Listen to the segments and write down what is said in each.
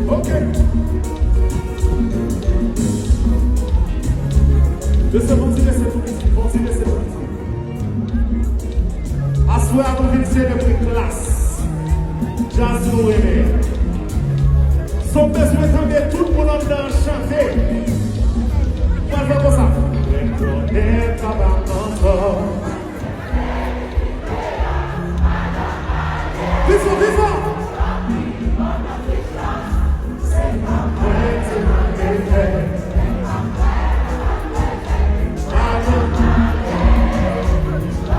Ok. Laissez partir, laissez partir. Assoir, nous venons célébrer classe. Jazz nous aimé. Son besoin d'entendre tout le monde dans chanter. Pas comme ça. Viva, viva!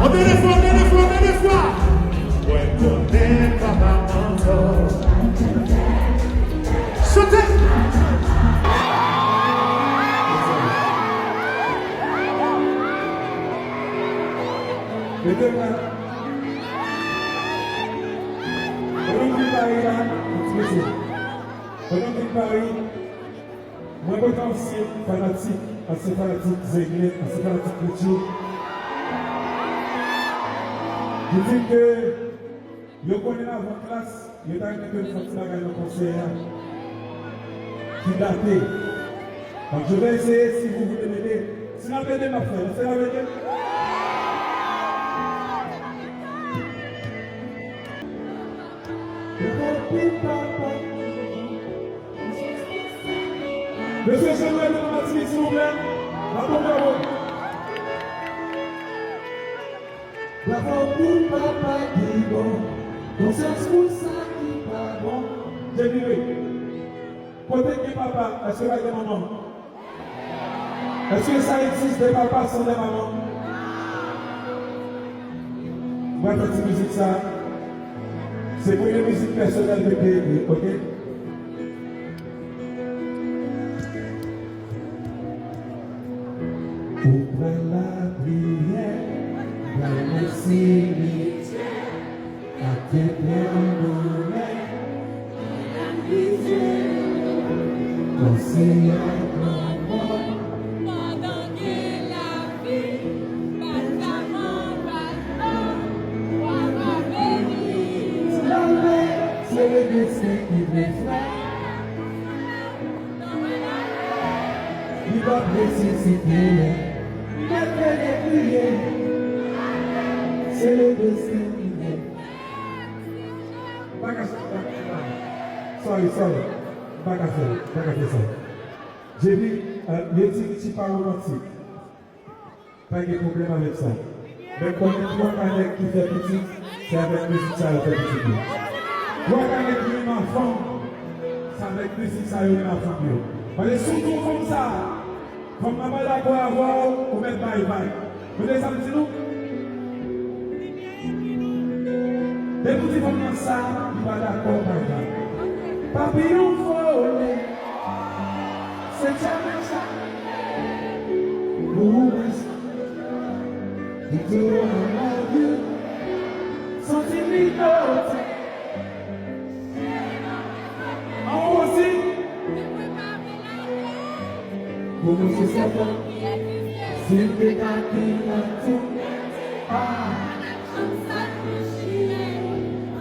On met les fois. Chantez! Paris, moi potentiel fanatique, assez fanatique zéglé, assez fanatique culture. Je dis que je connais la bonne classe, je t'ai dit que je fais la gagne conseillère qui daté. Donc je vais essayer si vous voulez m'aider. Si vous m'aidez, ma frère, c'est la vérité. Monsieur Samuel de Mathis, s'il vous plaît. Bravo. Bravo pour papa qui bon. Conscience pour ça qui pas bon. J'ai dit oui. Côté qui papa, est-ce que là il y a maman? Est-ce que ça existe des papas sans des mamans? Moi, cette musique, ça, c'est pour une musique personnelle de pays, ok? Pour la prière, la merci, à tes pères, la misère, conseiller pendant que la vie, c'est le destin qui me fait. Il va ressusciter. C'est le destin qui vient. Sorry. Pas qu'à faire ça. J'ai dit, les petits pas romantiques. Pas de problème avec ça. Mais quand il y a trois canettes qui fait petit, c'est avec musique ça fait petit. Trois canettes qui est enfant, c'est avec musique ça est enfant. Mais surtout comme ça, comme maman d'accord à voir, on met bye. Vous les avez dit nous? Dès que vous dites comme ça, il va d'accord bye. Papillon volé, c'est jamais ça. Dis-toi, I love you, sans t'imiter. En haut aussi. Como se senta, sempre tá aqui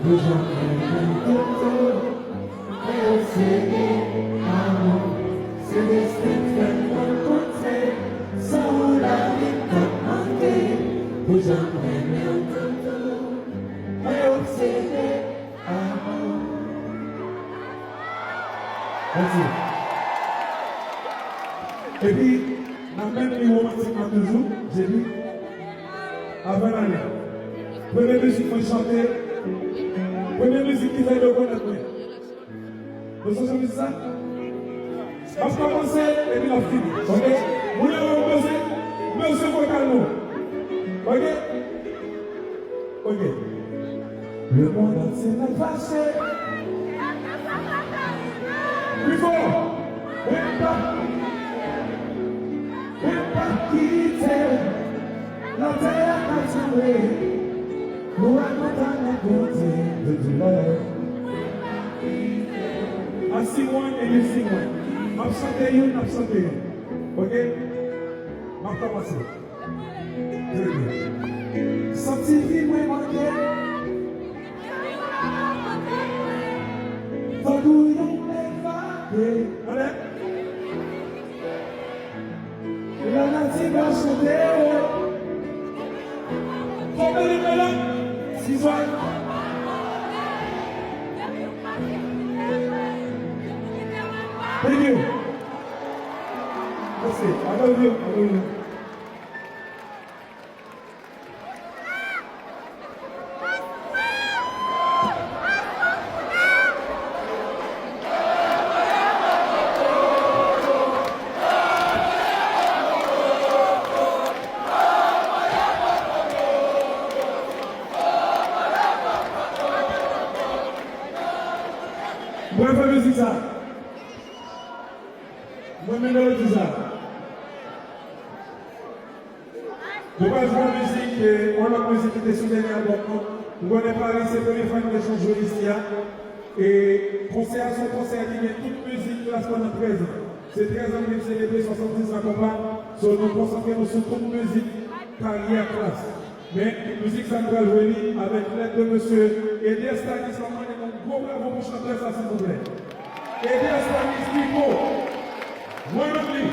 eu já tenho tudo, eu sei, amor, se destino acontecer, só la vida manter, eu já tenho tudo, eu sei, amor. Merci. Et puis, dans le même niveau romantique toujours, j'ai dit, avant l'année, première musique que je chantais, première musique qui fait de connaître. Vous savez ça? On va commencer et puis on finit. Ok? Vous allez commencer, mais aussi vocal nous. Ok? Ok. Le monde entier m'a fâché. Plus fort! Pas quitter la terre à tuer, nous racontons la beauté de douleur. Assis moi et les 6 mois. M'absenter une. Ok? M'a commencé. Très bien. Senti vie moi manquer. Sisoine. Thank you. Merci. I love you. I love you. Moi, je fais musique ça. Moi, je mélodie ça. Je passe la musique, on a la musique qui était sur le dernier album. Nous connaissons Paris, c'est la première fois que nous avons joué ici. Et concert sur concert, il y a toute musique de la semaine 13. C'est 13 ans que nous célébrons 70 ans combat. Nous nous concentrons sur toute musique carrière classe. Mais la musique centrale jouée avec l'aide de monsieur Elias Stanis, un gros bravo pour chanter ça s'il vous plaît. Elias Stanis, Nico, moi l'oublie.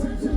I'm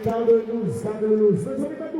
Carlos,